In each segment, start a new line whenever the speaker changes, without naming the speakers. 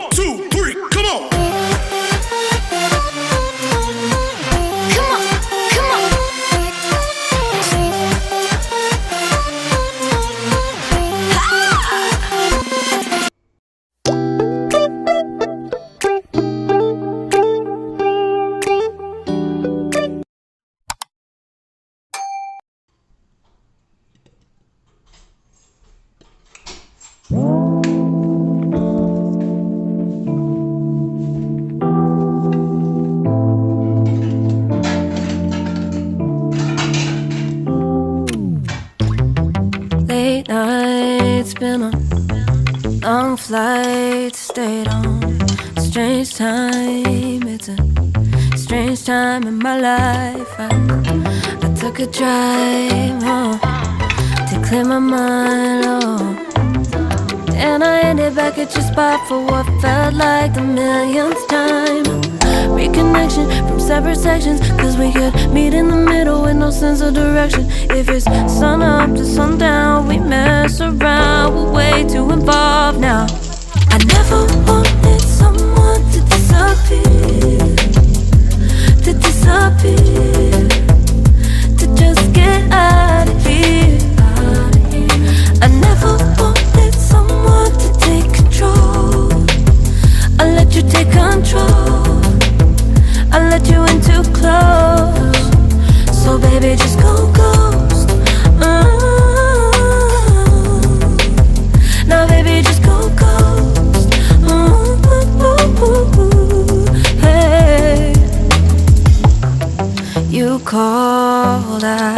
1, 2, 3, come on.
Late nights, been on long flights, stayed on strange time. It's a strange time in my life. I took a drive home to clear my mind, and I ended back at your spot for what felt like the millionth time. Reconnection from separate sections, cause we could meet in the middle with no sense of direction. If it's sun up to sundown, we mess around, we're way too involved now. I never wanted someone to disappear, to just get out of here. I never wanted someone to take control. I let you take control, I let you in too close. So baby, just go ghost. Now baby, just go ghost. Hey, you called, I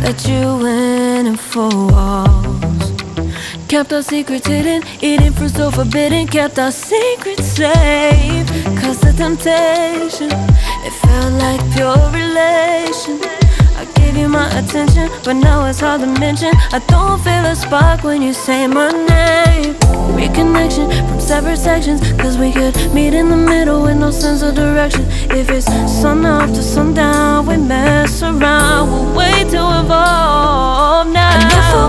let you in and 4 walls. Kept our secrets hidden, eating fruit so forbidden. Kept our secrets safe, cause the temptation, it felt like pure relation. I gave you my attention, but now it's hard to mention. I don't feel a spark when you say my name. Reconnection from separate sections, cause we could meet in the middle with no sense of direction. If it's sun up to sundown, we mess around, we're way too evolved now. I never